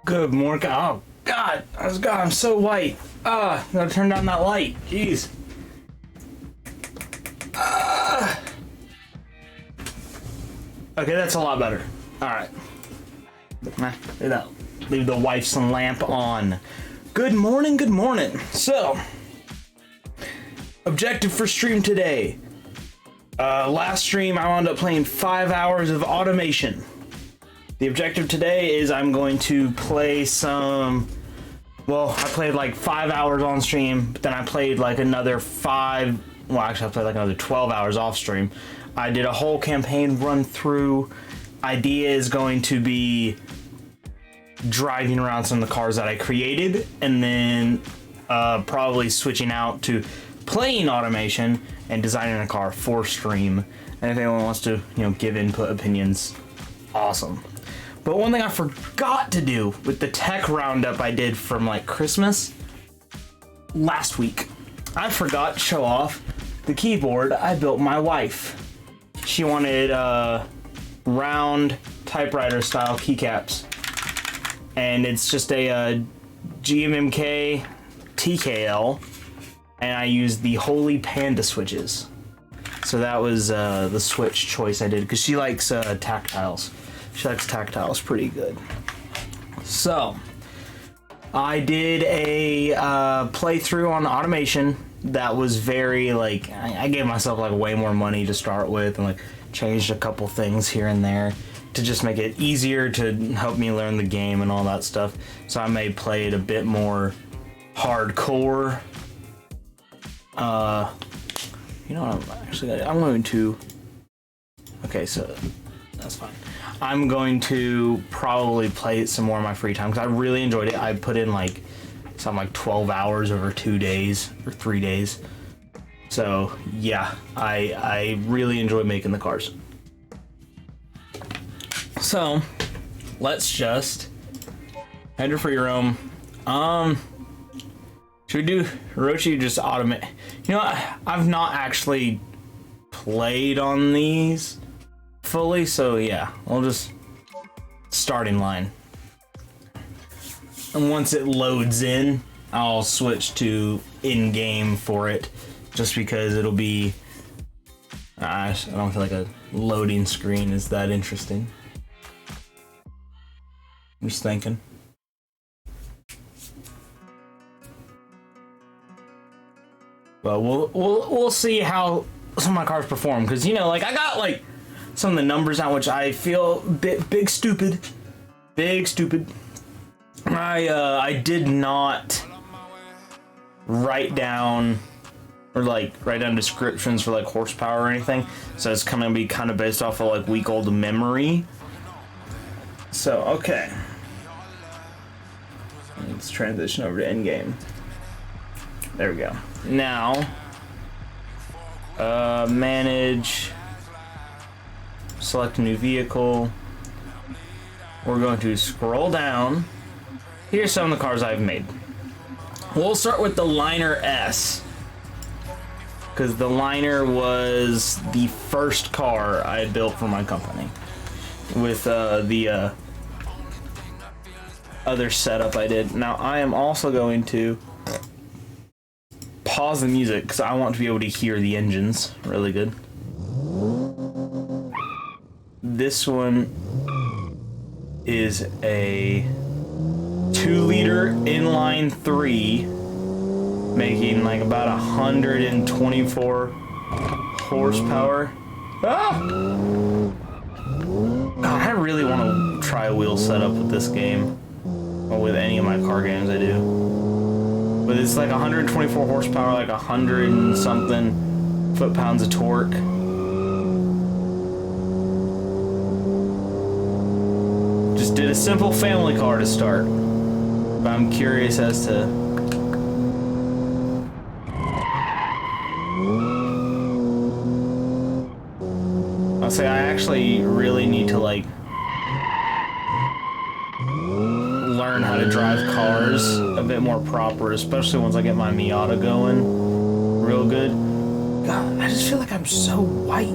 Good morning. Oh, God. I'm so white. Gotta turn down that light. Jeez. Okay, that's a lot better. Alright. Leave the wife's lamp on. Good morning, good morning. So, objective for stream today. Last stream, I wound up playing 5 hours of automation. The objective today is I'm going to play some... Well, I played like 5 hours on stream, but then I played like another 5... Well, actually, I played like another 12 hours off stream. I did a whole campaign run through. Idea is going to be driving around some of the cars that I created, and then probably switching out to playing automation and designing a car for stream. And if anyone wants to, give input, opinions, awesome. But one thing I forgot to do with the tech roundup I did from like Christmas last week, I forgot to show off the keyboard I built my wife. She wanted round typewriter style keycaps, and it's just a GMMK TKL, and I used the Holy Panda switches. So that was the switch choice I did, because she likes tactiles. She likes tactiles pretty good. So I did a playthrough on automation that was very like, I gave myself like way more money to start with, and like changed a couple things here and there to just make it easier to help me learn the game and all that stuff. So I may play it a bit more hardcore. You know what, I'm going to... Okay, so that's fine. I'm going to probably play it some more in my free time, because I really enjoyed it. I put in like something like 12 hours over 2 days or 3 days. So yeah, I really enjoy making the cars. So let's just enter for your own. Should we do Orochi just automate? You know what? I've not actually played on these fully, so yeah, we'll just starting line. And once it loads in, I'll switch to in-game for it, just because it'll be... I don't feel like a loading screen is that interesting. I'm just thinking. But we'll see how some of my cars perform, because like I got like some of the numbers out, which I feel big stupid. I did not write down descriptions for like horsepower or anything, so it's gonna be kind of based off of like week-old memory. So okay, let's transition over to in-game. There we go. Now, manage, select a new vehicle. We're going to scroll down. Here's some of the cars I've made. We'll start with the Liner S, because the Liner was the first car I built for my company with the other setup I did. Now I am also going to pause the music because I want to be able to hear the engines really good. This one is a 2-liter inline 3, making like about 124 horsepower. God, I really want to try a wheel setup with this game, or with any of my car games I do. But it's like 124 horsepower, like 100 and something foot-pounds of torque. Just did a simple family car to start. But I'm curious as to... I'll say I actually really need to like learn how to drive cars a bit more proper, especially once I get my Miata going real good. God, I just feel like I'm so white.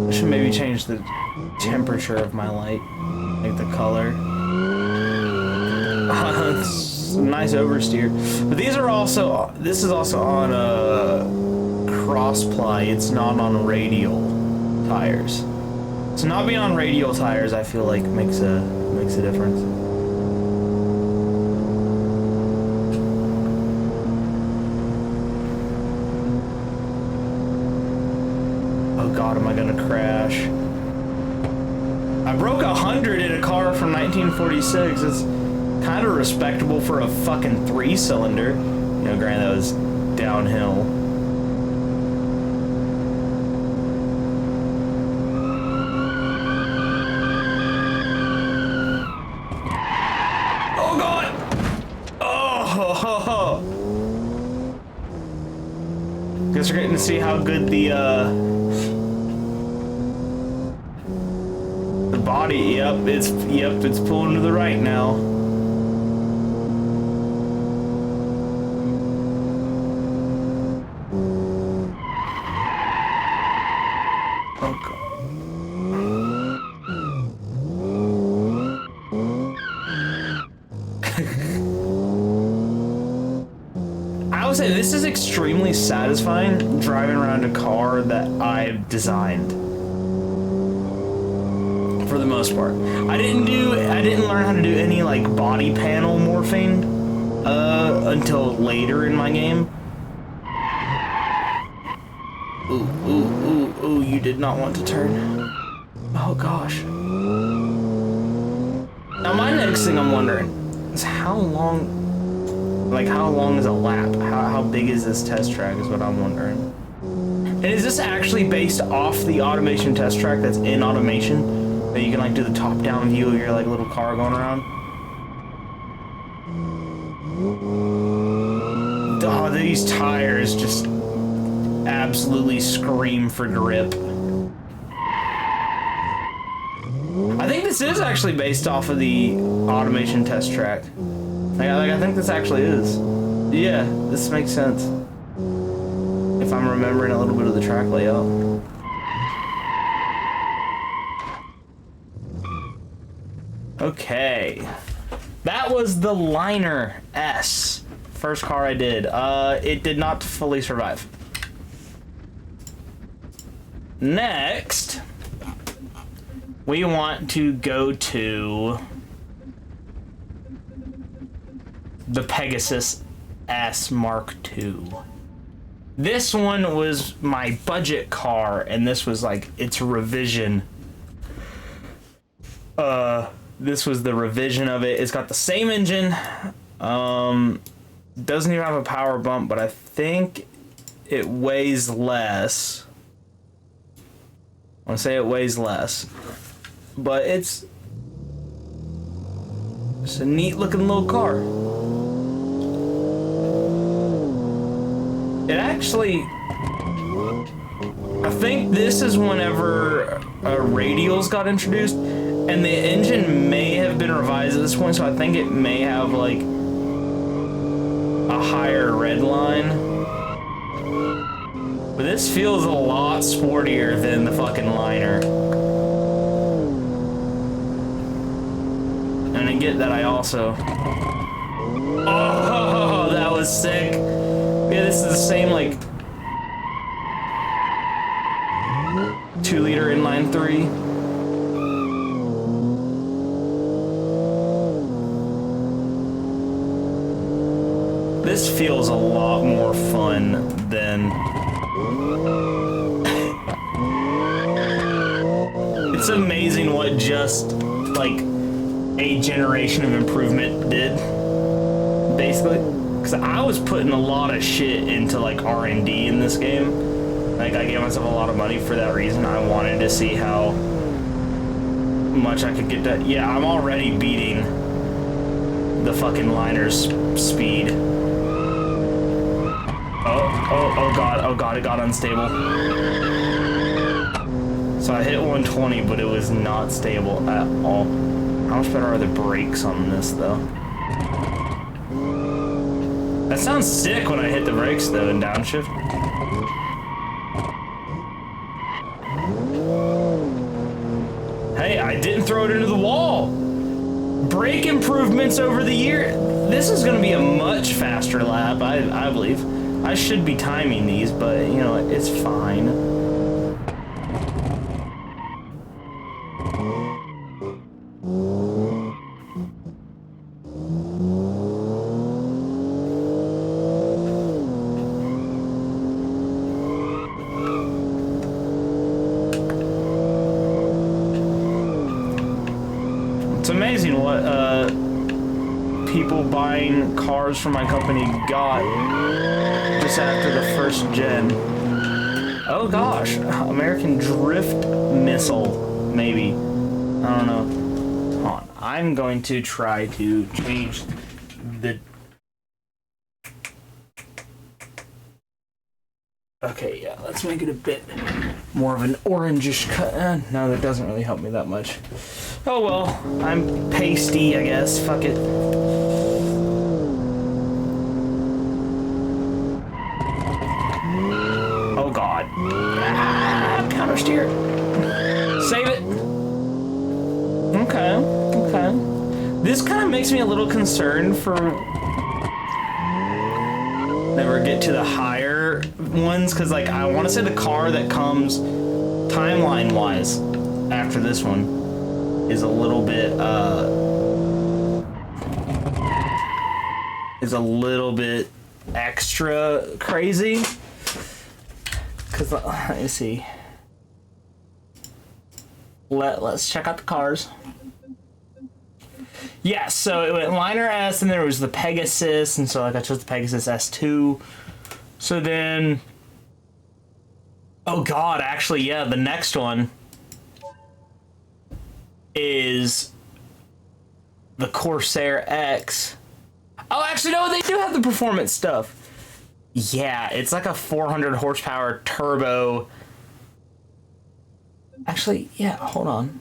I should maybe change the temperature of my light, like the color. It's a nice oversteer. But these are also, this is also on cross-ply. It's not on radial tires. So not being on radial tires, I feel like makes a difference. Oh God, am I gonna crash? I broke 100 in a car from 1946. It's kind of respectable for a fucking 3-cylinder. You know, granted that was downhill. Oh God! Oh! Guess we're getting to see how good the body. Yep, it's pulling to the right now. I would say this is extremely satisfying, driving around a car that I've designed. For the most part. I didn't learn how to do any like body panel morphing until later in my game. Ooh, you did not want to turn. Oh gosh. Now my next thing I'm wondering is how long is a lap? How big is this test track is what I'm wondering. And is this actually based off the automation test track that's in automation? That you can like do the top-down view of your like little car going around? Oh, these tires just absolutely scream for grip. I think this is actually based off of the automation test track. I think this actually is. Yeah, this makes sense. If I'm remembering a little bit of the track layout. Okay. That was the Liner S. First car I did. It did not fully survive. Next, we want to go to the Pegasus S Mark II. This one was my budget car, and this was like its revision. This was the revision of it. It's got the same engine. Doesn't even have a power bump, but I think it weighs less. I want to say it weighs less. But it's a neat looking little car. It actually, I think this is whenever radials got introduced, and the engine may have been revised at this point, so I think it may have like a higher red line. But this feels a lot sportier than the fucking Liner. And I get that I also... Oh, that was sick. Yeah, this is the same like 2-liter inline 3. This feels a lot more fun than... It's amazing what just, like, a generation of improvement did, basically. Because I was putting a lot of shit into, like, R&D in this game. Like, I gave myself a lot of money for that reason. I wanted to see how much I could get done. Yeah, I'm already beating the fucking Liner's speed. Oh god, it got unstable. So I hit 120, but it was not stable at all. How much better are the brakes on this, though? That sounds sick when I hit the brakes, though, in downshift. Hey, I didn't throw it into the wall! brake improvements over the year. This is going to be a much faster lap, I believe. I should be timing these, but, you know, it's fine. It's amazing what people buying cars from my company got just after the first gen. Oh gosh, American Drift Missile, maybe. I don't know. Hold on. I'm going to try to change the... Okay, yeah, let's make it a bit more of an orangish cut. No, that doesn't really help me that much. Oh well, I'm pasty, I guess. Fuck it. Oh god. Ah, counter steer. Save it. Okay, okay. This kind of makes me a little concerned for... Never get to the higher ones, because like I want to say the car that comes timeline wise after this one is a little bit extra crazy, because let me see, let's check out the cars. Yeah, so it went Liner S, and there was the Pegasus, and so like I chose the Pegasus S2. So then, oh god, actually, yeah, the next one is the Corsair X. Oh, actually, no, they do have the performance stuff. Yeah, it's like a 400 horsepower turbo. Actually, yeah, hold on.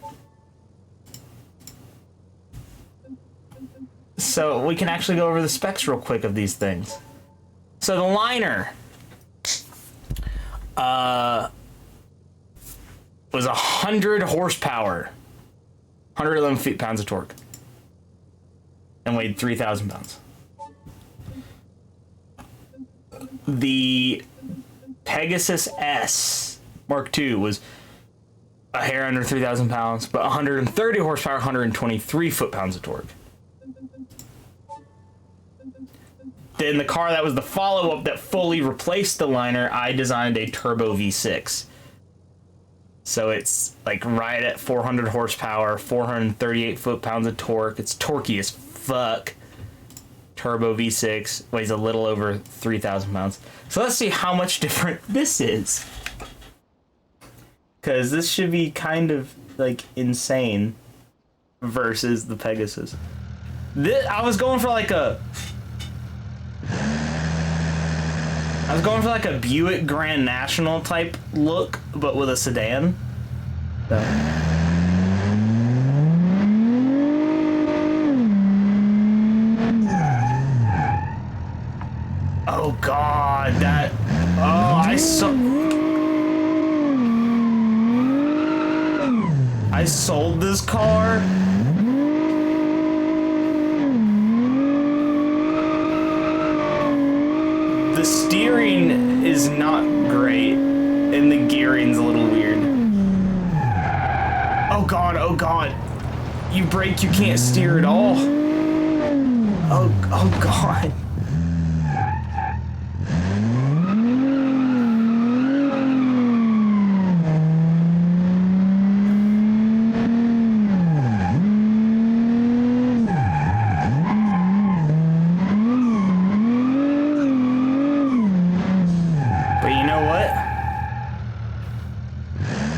So we can actually go over the specs real quick of these things. So the Liner was 100 horsepower, 111 foot-pounds of torque, and weighed 3,000 pounds. The Pegasus S Mark II was a hair under 3,000 pounds, but 130 horsepower, 123 foot-pounds of torque. Then the car that was the follow-up that fully replaced the Liner, I designed a turbo V6. So it's like right at 400 horsepower, 438 foot-pounds of torque. It's torquey as fuck. Turbo V6, weighs a little over 3,000 pounds. So let's see how much different this is. Because this should be kind of like insane versus the Pegasus. I was going for like a Buick Grand National type look, but with a sedan. So. Oh god, that... Oh, I sold this car. The steering is not great, and the gearing's a little weird. Oh god. You brake, you can't steer at all. Oh god.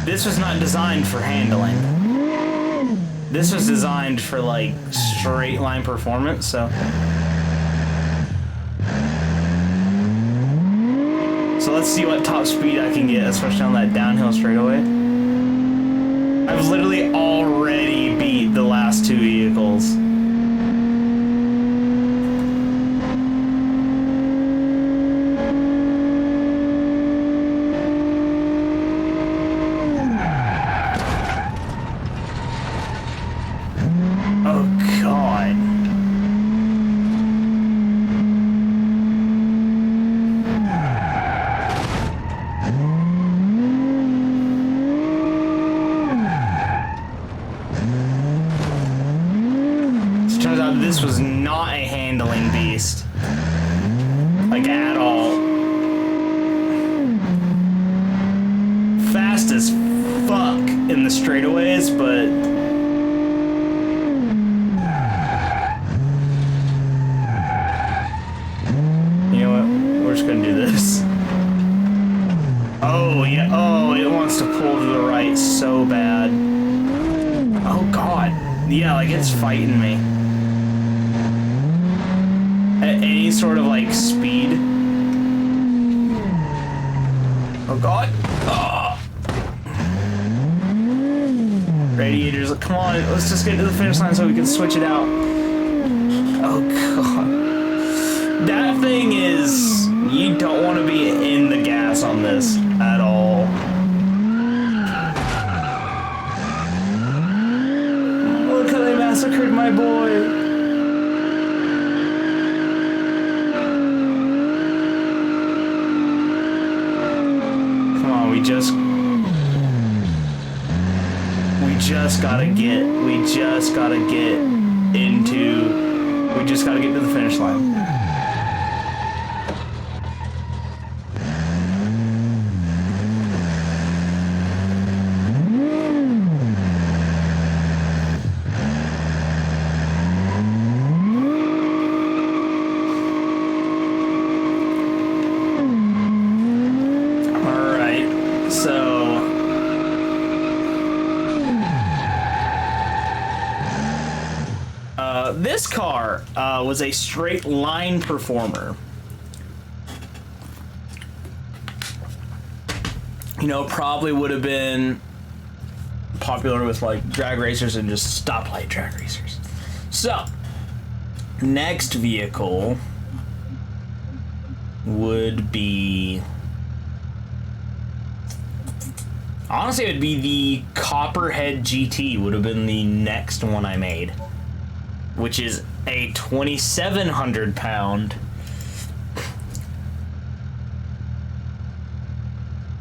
This was not designed for handling. This was designed for like straight line performance, so. So let's see what top speed I can get, especially on that downhill straightaway. I've literally already beat the last two vehicles. this was not a handling beast. Like, at all. Fast as fuck in the straightaways, but... You know what? We're just gonna do this. Oh, yeah. Oh, it wants to pull to the right so bad. Oh, God. Yeah, like, it's fighting me. At any sort of, like, speed. Oh, God. Oh. Radiators, come on. Let's just get to the finish line so we can switch it out. Oh, God. That thing is... You don't want to be in the gas on this at all. Look how they massacred my boy. Come on, we just gotta get to the finish line. This car was a straight line performer. You know, probably would have been popular with like drag racers and just stoplight drag racers. So, next vehicle would be... Honestly, it would be the Copperhead GT would have been the next one I made. Which is a 2,700 pound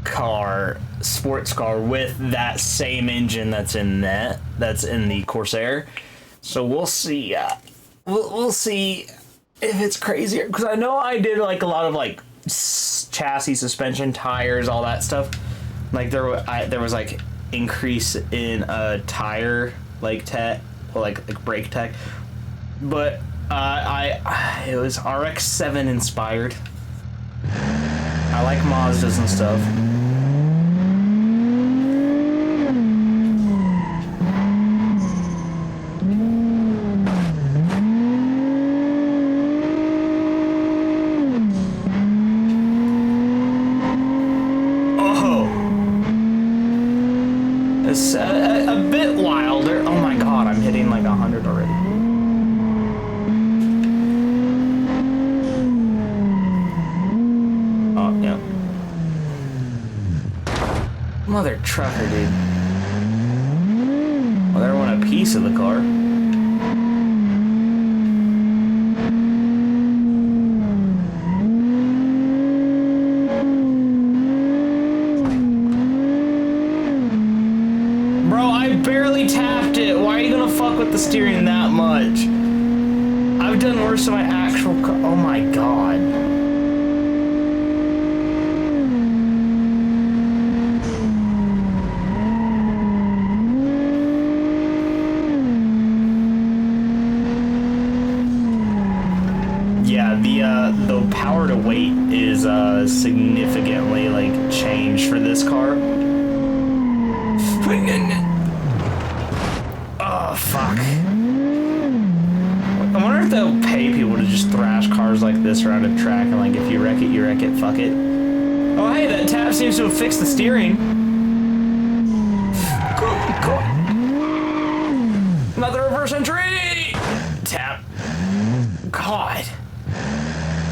car, sports car with that same engine that's in the Corsair. So we'll see. We'll see if it's crazier, because I know I did like a lot of like chassis, suspension, tires, all that stuff. Like there was like increase in tire like tech, or like brake tech. But it was RX-7 inspired. I like Mazdas and stuff. Oh, it's a bit wilder. Oh my God, I'm hitting like 100 already. Mother trucker, dude. Well, they want a piece of the car. Bro, I barely tapped it. Why are you gonna fuck with the steering that much? I've done worse than my actual car. Oh my God. The power to weight is significantly like changed for this car. Oh fuck! I wonder if they'll pay people to just thrash cars like this around a track, and like if you wreck it, you wreck it. Fuck it. Oh hey, that tap seems to have fixed the steering. Another reverse entry. Tap. God.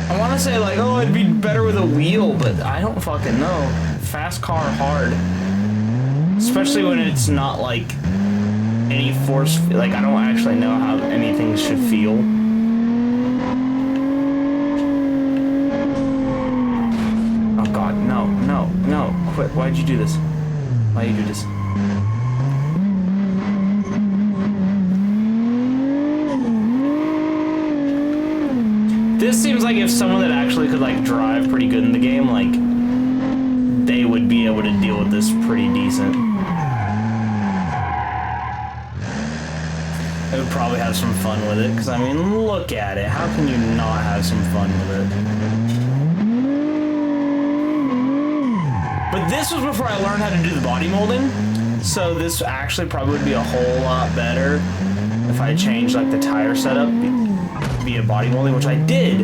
I want to say like, oh, it'd be better with a wheel, but I don't fucking know. Fast car hard. Especially when it's not like any force, like I don't actually know how anything should feel. Oh God, no, no, no, quit. Why'd you do this? Why'd you do this? This seems like if someone that actually could like drive pretty good in the game, like they would be able to deal with this pretty decent. They would probably have some fun with it, because I mean, look at it. How can you not have some fun with it? But this was before I learned how to do the body molding, so this actually probably would be a whole lot better if I changed like the tire setup via body molding, which I did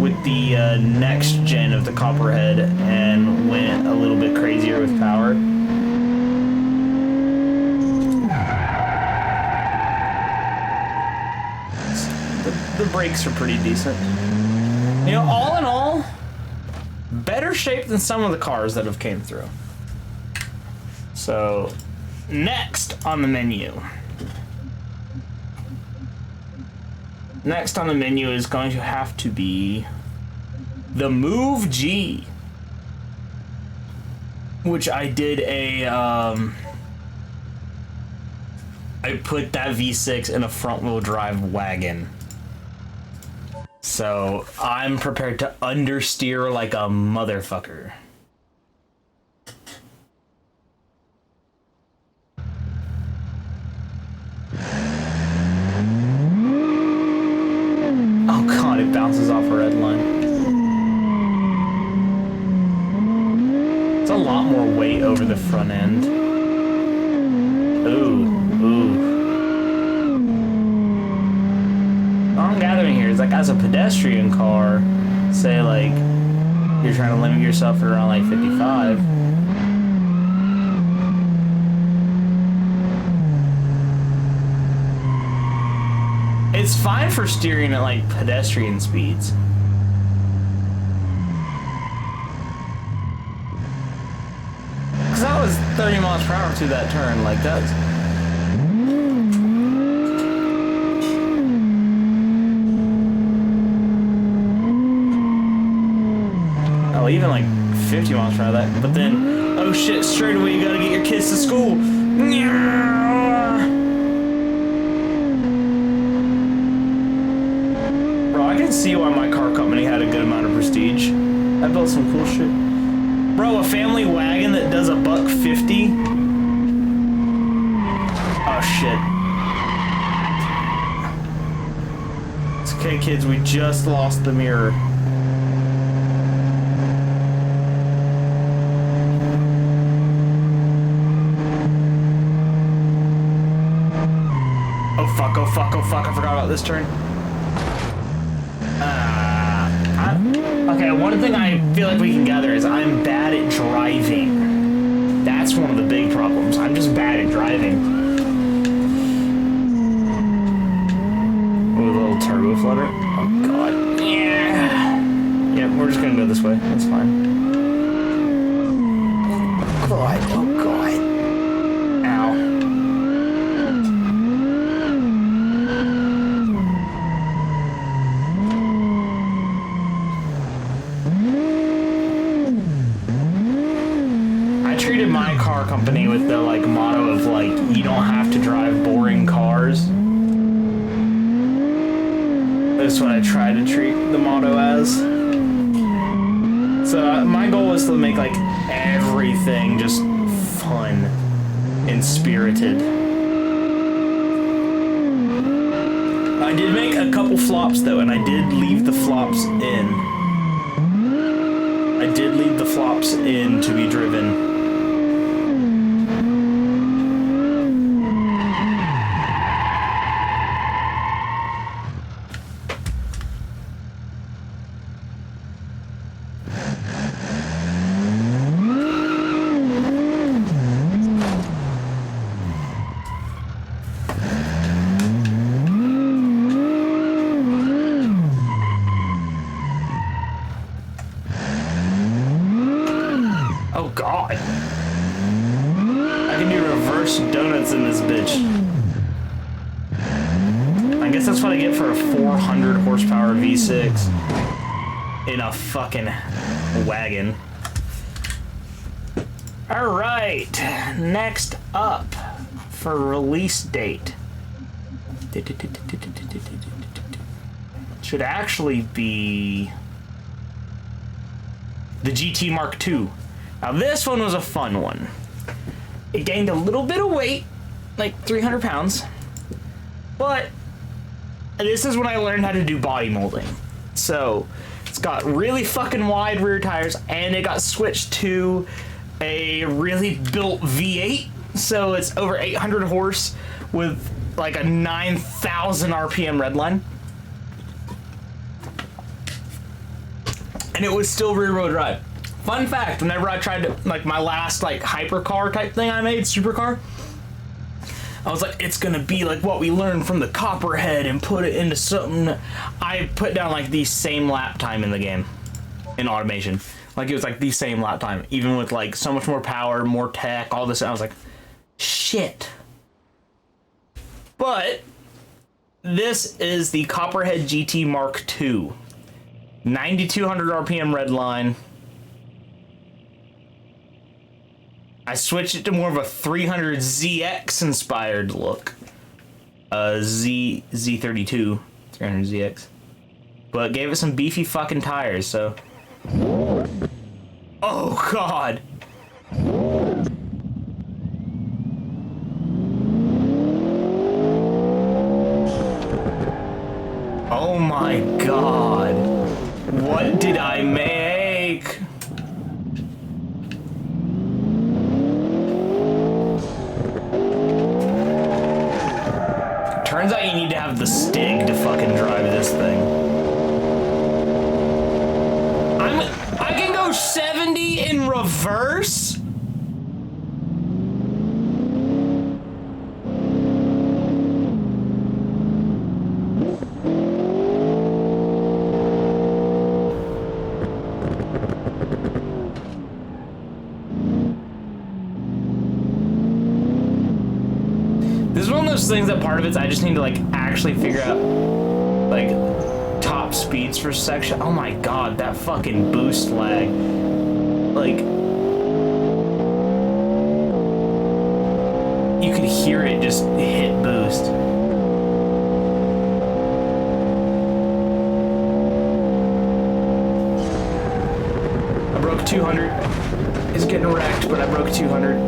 with the next gen of the Copperhead and went a little bit crazier with power. The brakes are pretty decent. You know, all in all, better shape than some of the cars that have came through. So, next on the menu. Next on the menu is going to have to be the Move G, which I did a, I put that V6 in a front-wheel drive wagon. So, I'm prepared to understeer like a motherfucker. Oh god, it bounces off a red line. It's a lot more weight over the front end. Ooh, ooh. All I'm gathering here is like as a pedestrian car, say like you're trying to limit yourself at around like 55. It's fine for steering at like pedestrian speeds. Cause that was 30 miles per hour through that turn, like that's. Oh, even like 50 miles per hour that, but then, oh shit, straight away you gotta get your kids to school. I can see why my car company had a good amount of prestige. I built some cool shit. Bro, a family wagon that does $150? Oh shit. It's okay, kids, we just lost the mirror. Oh fuck, oh fuck, oh fuck, I forgot about this turn. Okay, one thing I feel like we can gather is I'm bad at driving. That's one of the big problems. I'm just bad at driving. Ooh, a little turbo flutter. Oh god. Yeah. Yep, we're just gonna go this way. That's fine. Oh god, oh god. Ow. Treated my car company with the like motto of like you don't have to drive boring cars. That's what I try to treat the motto as. So my goal is to make like everything just fun and spirited. I did make a couple flops though, and I did leave the flops in. I did leave the flops in to be driven. Oh god. I can do reverse donuts in this bitch. I guess that's what I get for a 400 horsepower V6 in a fucking wagon. Alright, next up for release date. should actually be the GT Mark II. Now this one was a fun one. It gained a little bit of weight, like 300 pounds, but this is when I learned how to do body molding. So it's got really fucking wide rear tires, and it got switched to a really built V8. So it's over 800 horse with like a 9,000 RPM redline. And it was still rear wheel drive. Fun fact, whenever I tried to, like my last like hypercar type thing I made, supercar, I was like, it's gonna be like what we learned from the Copperhead and put it into something. I put down like the same lap time in the game, in automation. Like it was like the same lap time, even with like so much more power, more tech, all this. I was like, shit. But this is the Copperhead GT Mark II. 9,200 RPM redline. I switched it to more of a 300 ZX inspired look. Z32 300 ZX. But gave it some beefy fucking tires, so. Oh god. Oh my god. What did I make? Turns out you need to have the stick to fucking drive this thing. I can go 70 in reverse? This is one of those things that part of it's I just need to like actually figure out like top speeds for section. Oh my god, that fucking boost lag. Like you could hear it just hit boost. I broke 200. It's getting wrecked, but I broke 200.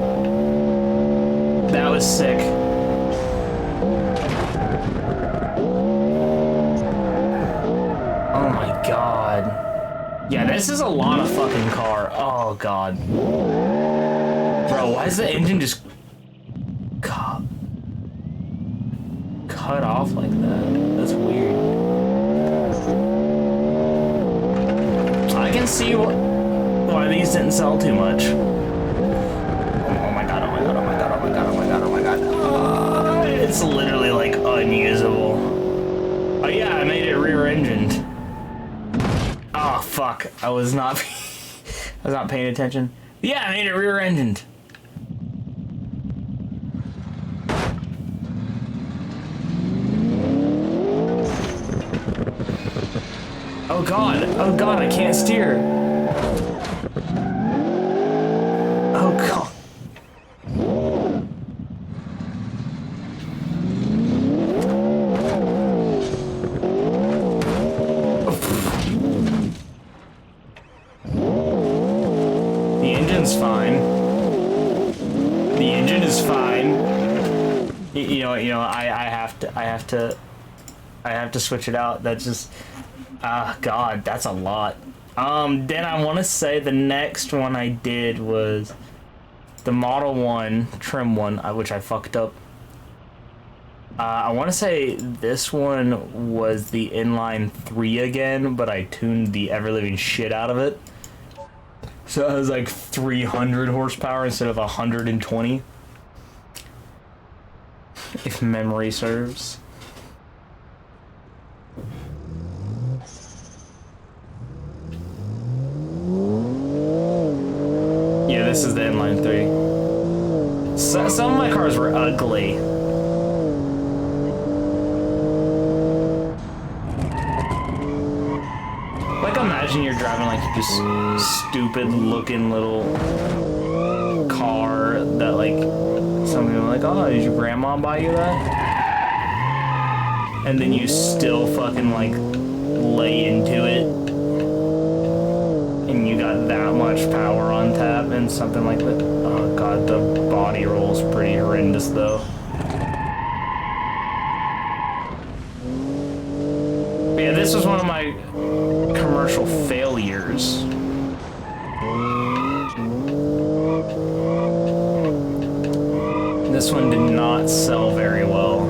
That was sick. Yeah, this is a lot of fucking car. Oh god. Bro, why is the engine just cut off like that? That's weird. I can see why these didn't sell too much. Oh my god, oh my god, oh my god, oh my god, oh my god, oh my god. It's literally like unusable. Oh yeah, I made it rear-engined. Oh fuck! I was not paying attention. Yeah, I made it rear-engined. Oh god! Oh god! I can't steer. Oh god. Fine. The engine is fine. I have to switch it out. That's just god, that's a lot. Then I want to say the next one I did was the Model 1 trim one, which I fucked up. I want to say this one was the inline 3 again, but I tuned the ever-living shit out of it. So it was like 300 horsepower instead of 120. If memory serves. Yeah, this is the inline 3. So, some of my cars were ugly. Like imagine you're driving like this stupid looking little car that like some people are like, oh, did your grandma buy you that? And then you still fucking like lay into it, and you got that much power on tap and something like that. Oh god, the body roll's pretty horrendous though. But yeah, this was one of my commercial failures. This one did not sell very well.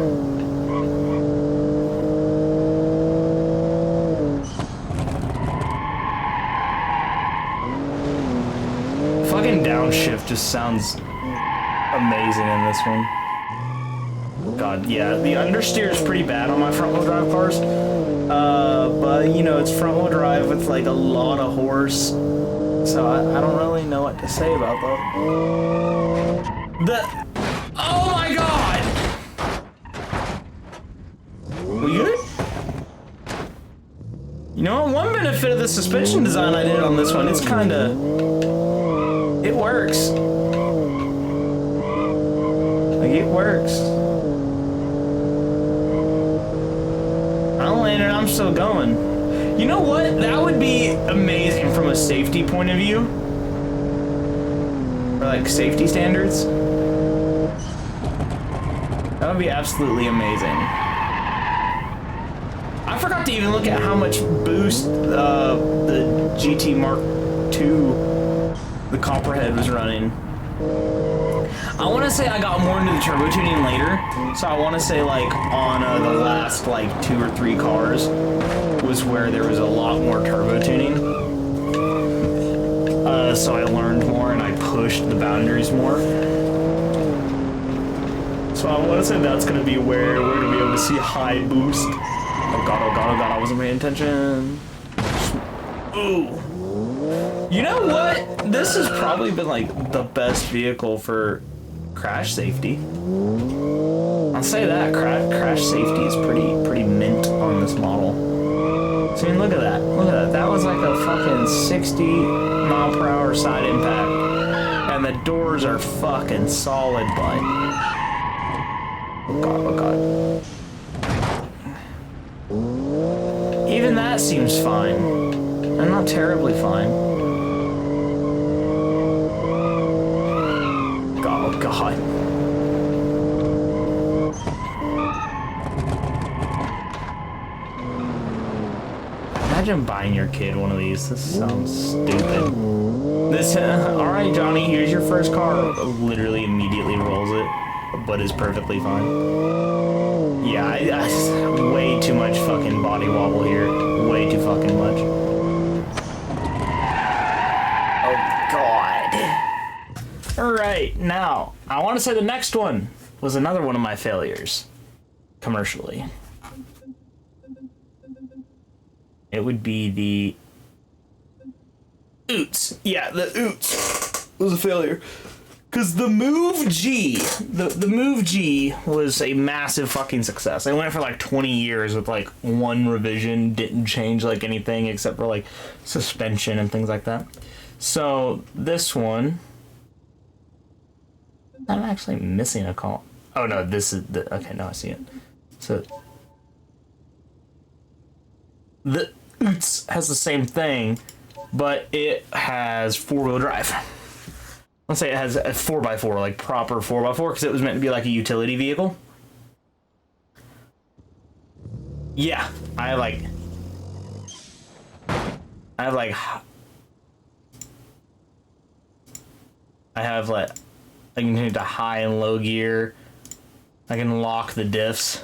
Fucking downshift just sounds amazing in this one. God, yeah, the understeer is pretty bad on my front-wheel drive cars. But, you know, it's front-wheel drive with, like, a lot of horse. So I don't really know what to say about that. Oh my god! We good? You know what? One benefit of the suspension design I did on this one, it's kinda... It works. Like, it works. I'm landing, I'm still going. You know what? That would be amazing from a safety point of view. Or, like, safety standards. That would be absolutely amazing. I forgot to even look at how much boost the GT Mark II, the Copperhead, was running. I want to say I got more into the turbo tuning later, so I want to say like on the last like 2 or 3 cars was where there was a lot more turbo tuning. So I learned more and I pushed the boundaries more. So I want to say that's going to be where we're going to be able to see high boost. Oh god, oh god, oh god, I wasn't paying attention. Ooh. You know what? This has probably been like the best vehicle for crash safety. I'll say that, crash safety is pretty mint on this model. So I mean, look at that, look at that. That was like a fucking 60-mile-per-hour side impact. And the doors are fucking solid, bud. Oh god, oh god. Even that seems fine. And not terribly fine. God, oh god. Imagine buying your kid one of these. This sounds stupid. This, alright Johnny, here's your first car. Literally immediately rolls it, but is perfectly fine. Yeah, I way too much fucking body wobble here. Way too fucking much. Oh god. Alright, now, I want to say the next one was another one of my failures. Commercially. It would be the Oots. Yeah, the Oots was a failure. Because the Move G, the Move G was a massive fucking success. I went for like 20 years with like one revision, didn't change like anything except for like suspension and things like that. So this one, I'm actually missing a call. Oh no, this is the, okay, now I see it. So the Oots has the same thing, but it has 4-wheel drive. Let's say it has a 4x4, like proper 4x4, because it was meant to be like a utility vehicle. Yeah, I have like I can hit the high and low gear. I can lock the diffs.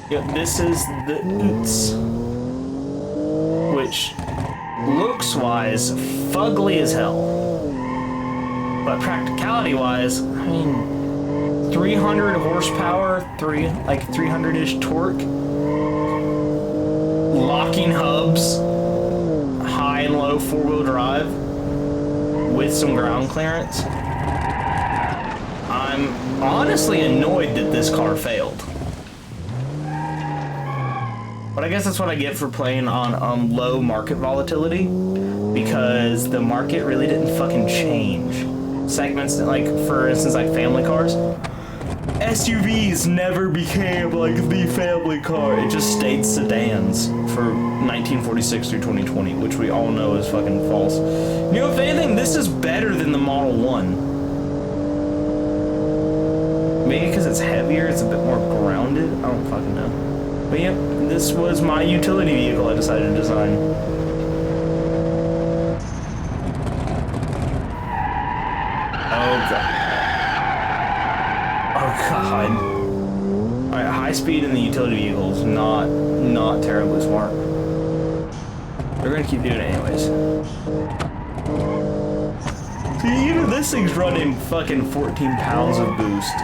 Yep, this is the Oots, which looks-wise, fugly as hell. But practicality-wise, I mean, 300 horsepower, 300-ish torque, locking hubs, high and low 4-wheel drive, with some ground clearance. I'm honestly annoyed that this car failed. But I guess that's what I get for playing on low market volatility. because the market really didn't fucking change. Segments that, like, for instance, like family cars, SUVs never became like the family car. It just stayed sedans for 1946 through 2020, which we all know is fucking false. You know, if anything, this is better than the Model 1. Maybe because it's heavier, it's a bit more grounded. I don't fucking know. But yeah, this was my utility vehicle I decided to design. Oh god. Oh god. Alright, high speed in the utility vehicles, not terribly smart. They're gonna keep doing it anyways. See, even this thing's running fucking 14 pounds of boost.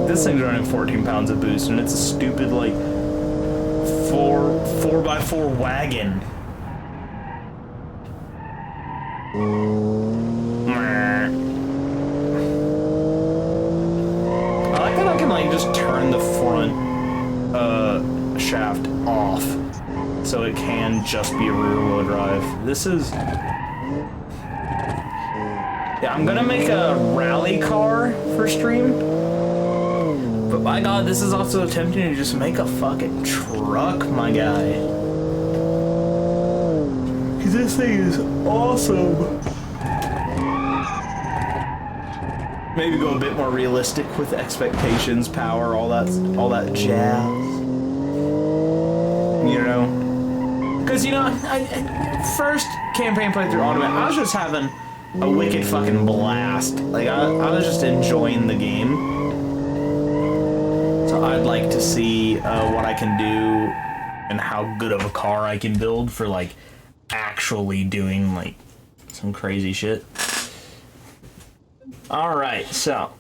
This thing's running 14 pounds of boost, and it's a stupid, like, 4x4 wagon. I like that I can, like, just turn the front shaft off, so it can just be a rear-wheel drive. This is... Yeah, I'm gonna make a rally car for stream. But by God, this is also attempting to just make a fucking truck, my guy. Cause this thing is awesome. Maybe go a bit more realistic with expectations, power, all that jazz. You know? Cause you know, first campaign playthrough Ultimate, I was just having a wicked fucking blast. Like I was just enjoying the game. So I'd like to see what I can do and how good of a car I can build for, like, actually doing, like, some crazy shit. Alright, so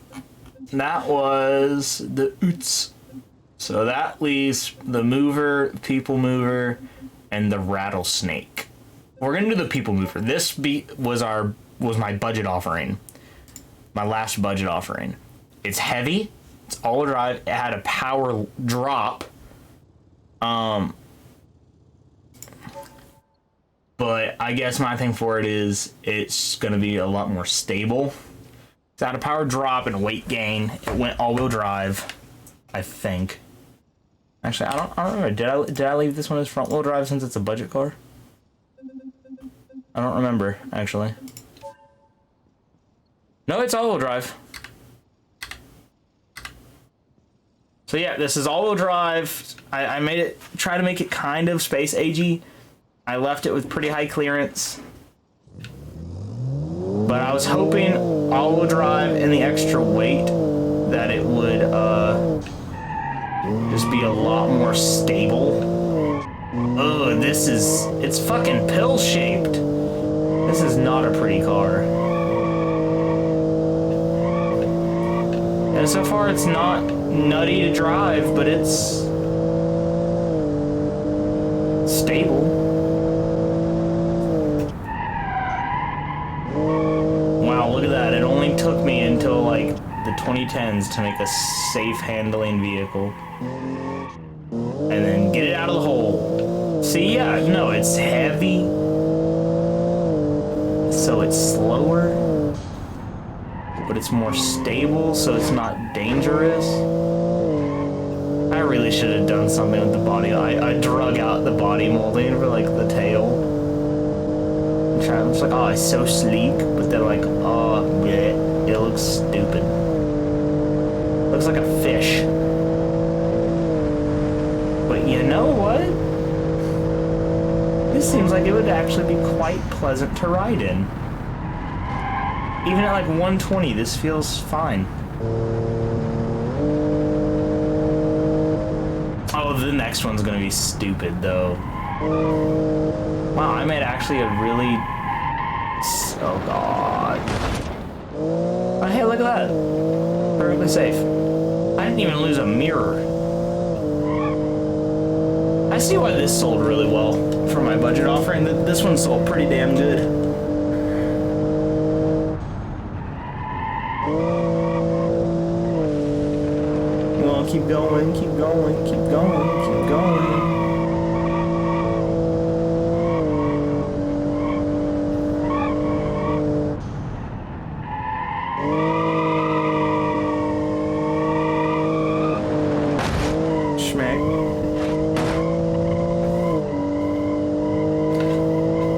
that was the Oots. So that leaves the mover, people mover, and the rattlesnake. We're gonna do the people mover. This was my budget offering. My last budget offering. It's heavy. It's all-wheel drive. It had a power drop. But I guess my thing for it is it's going to be a lot more stable. It's had a power drop and a weight gain. It went all-wheel drive, I think. Actually, I don't remember. Did I leave this one as front-wheel drive since it's a budget car? I don't remember, actually. No, it's all-wheel drive. So yeah, this is all-wheel drive. I made it, try to make it kind of space agey. I left it with pretty high clearance. But I was hoping all-wheel drive and the extra weight that it would just be a lot more stable. Ugh, it's fucking pill-shaped. This is not a pretty car. And so far it's not nutty to drive, but it's stable. Wow, look at that. It only took me until like the 2010s to make a safe handling vehicle. And then get it out of the hole. See, yeah, no, it's heavy. So it's slower. But it's more stable, so it's not dangerous. I really should have done something with the body. I drug out the body molding for like the tail. I was like, oh, it's so sleek, but then like, oh, yeah, it looks stupid. Looks like a fish. But you know what? This seems like it would actually be quite pleasant to ride in. Even at like 120, this feels fine. Oh, the next one's gonna be stupid, though. Wow, I made actually a really... Oh, God. Oh, hey, look at that. Perfectly safe. I didn't even lose a mirror. I see why this sold really well for my budget offering. This one sold pretty damn good. going, keep going, keep going, keep going.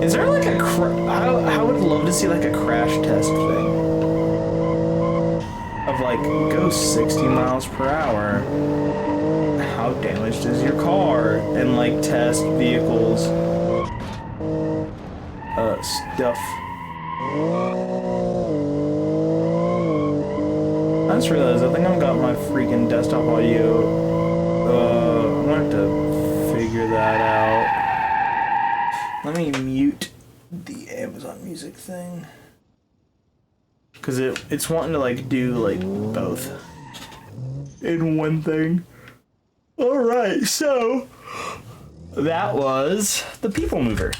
Is there like a I would love to see like a crash test thing of like go 60 miles per hour. How damaged is your car? And like test vehicles stuff. I just realized I think I've got my freaking desktop audio. I'm gonna have to figure that out. Let me mute the Amazon Music thing. Cause it's wanting to like do like both in one thing. Alright, so that was the People Mover.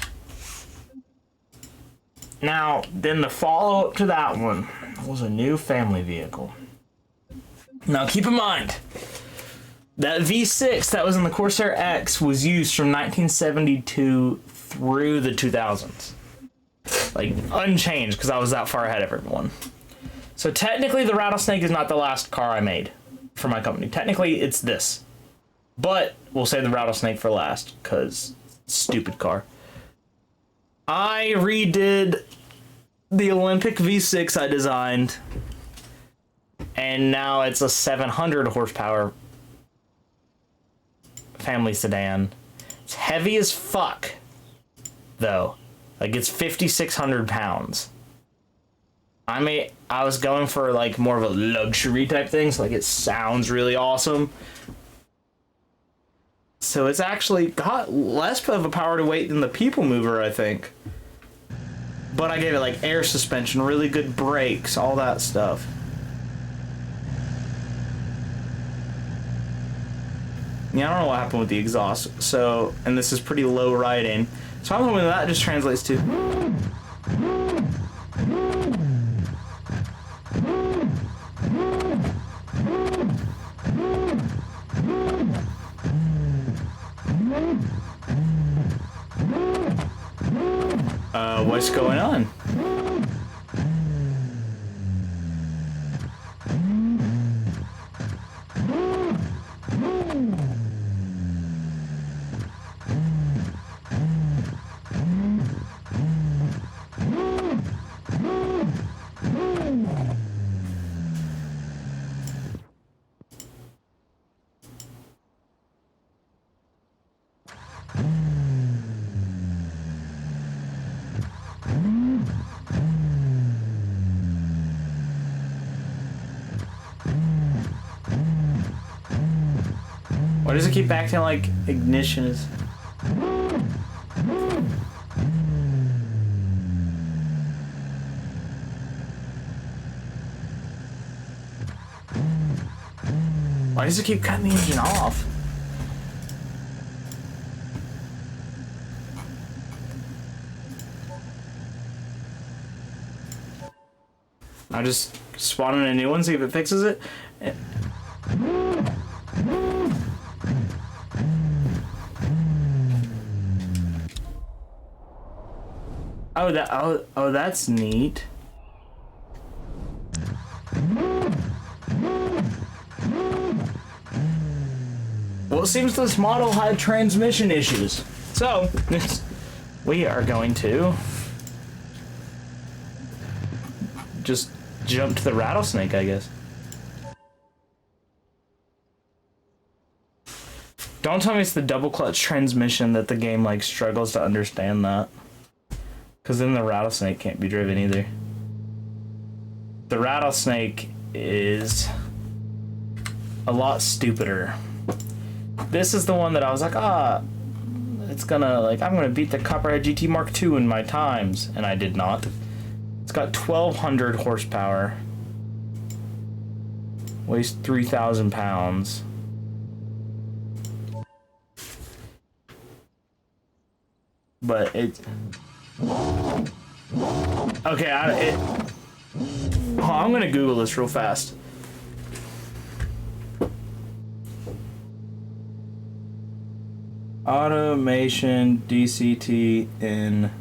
Now, then the follow-up to that one was a new family vehicle. Now keep in mind, that V6 that was in the Corsair X was used from 1972 through the 2000s. Like, unchanged, because I was that far ahead of everyone. So technically the Rattlesnake is not the last car I made for my company. Technically it's this. But we'll save the Rattlesnake for last, because stupid car. I redid the Olympic V6 I designed, and now it's a 700 horsepower family sedan. It's heavy as fuck, though. Like, it's 5,600 pounds. I was going for like more of a luxury type thing, so like it sounds really awesome. So it's actually got less of a power to weight than the People Mover, I think. But I gave it like air suspension, really good brakes, all that stuff. Yeah, I don't know what happened with the exhaust. So, and this is pretty low riding. So I'm hoping that just translates to... what's going on? Why does it keep acting like ignition is... Why does it keep cutting the engine off? I'll just spawn in a new one, see if it fixes it. Oh, that's neat. Well, it seems this model had transmission issues. So, we are going to just jump to the Rattlesnake, I guess. Don't tell me it's the double clutch transmission that the game like struggles to understand that. Because then the Rattlesnake can't be driven either. The Rattlesnake is a lot stupider. This is the one that I was like, it's gonna, like, I'm gonna beat the Copperhead GT Mark II in my times. And I did not. It's got 1,200 horsepower. Weighs 3,000 pounds. But it's... Okay, I'm gonna Google this real fast. Automation DCT in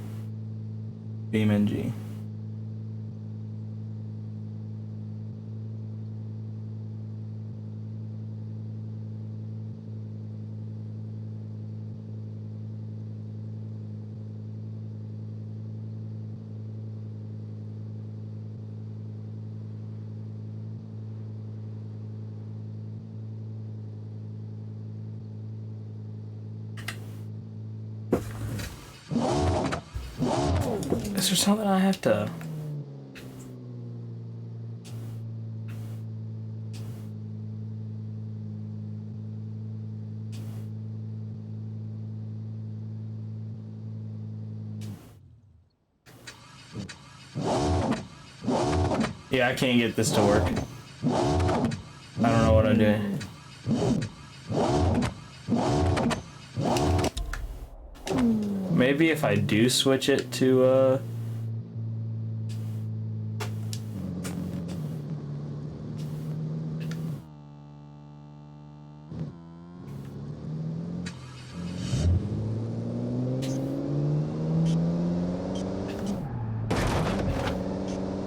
Beamng. Is there something I have to... Yeah, I can't get this to work. I don't know what I'm doing. Maybe if I do switch it to,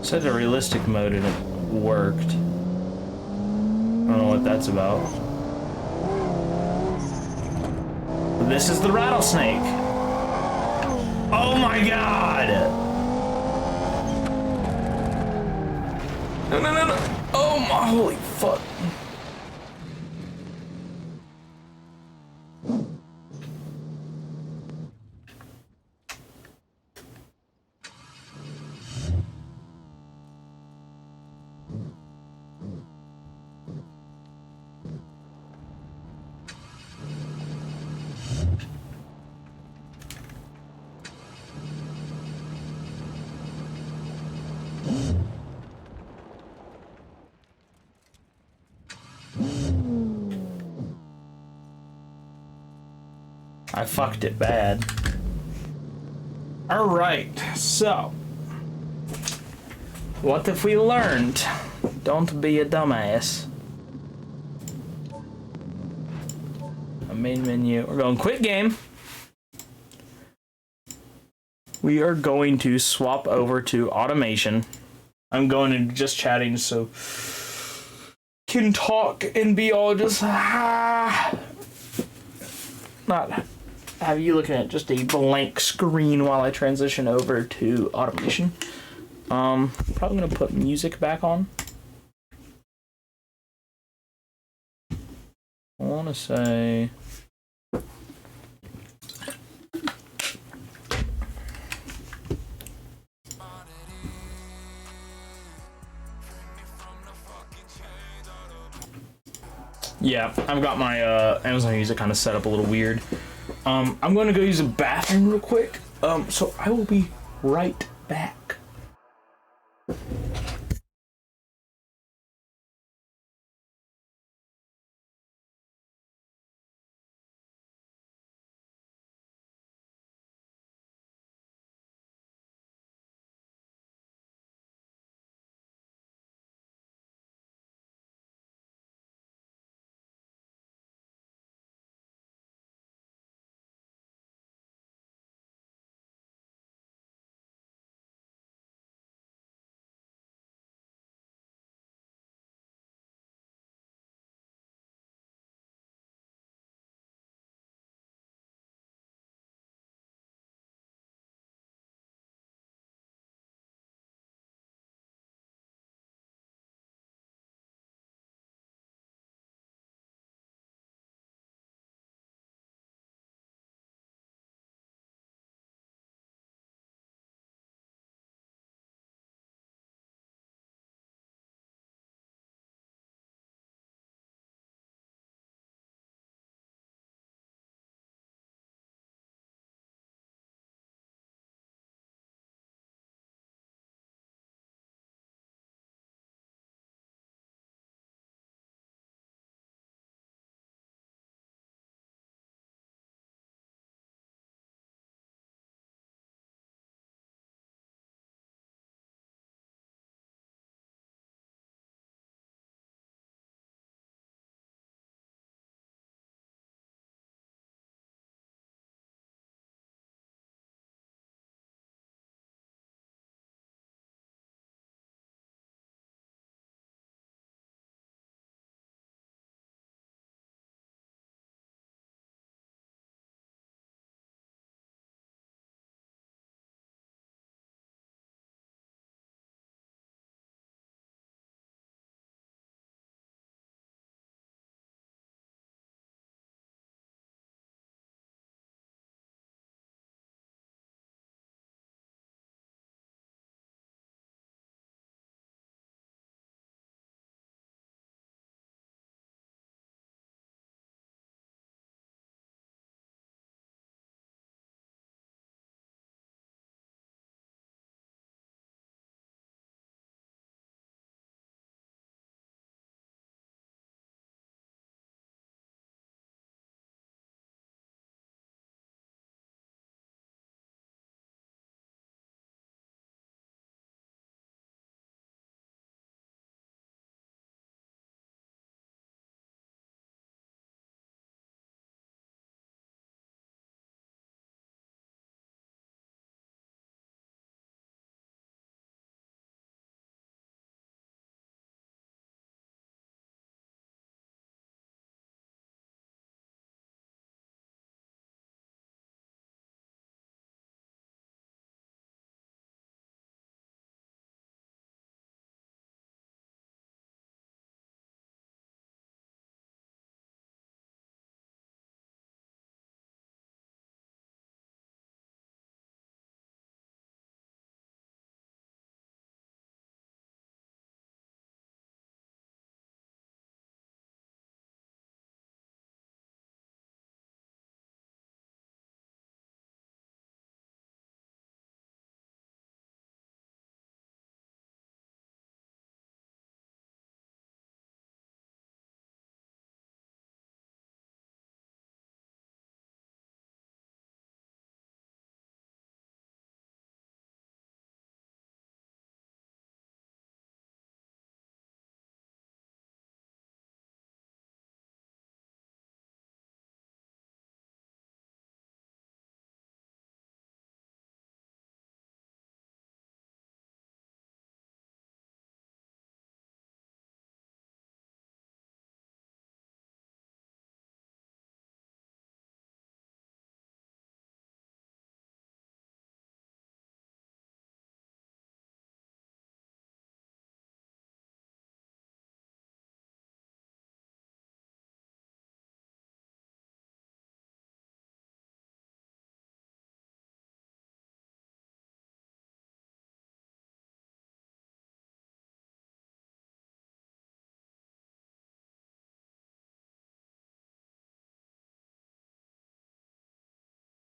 set to realistic mode and it worked. I don't know what that's about. This is the rattlesnake. Oh my god! No, no, no, no. Oh my, holy fuck. I fucked it bad. Alright, so. What if we learned? Don't be a dumbass. A main menu. We're going quit game. We are going to swap over to automation. I'm going into just chatting so can talk and be all just not have you looking at just a blank screen while I transition over to automation. Probably gonna put music back on. I wanna say yeah, I've got my Amazon Music kind of set up a little weird. I'm going to go use a bathroom real quick. So I will be right back.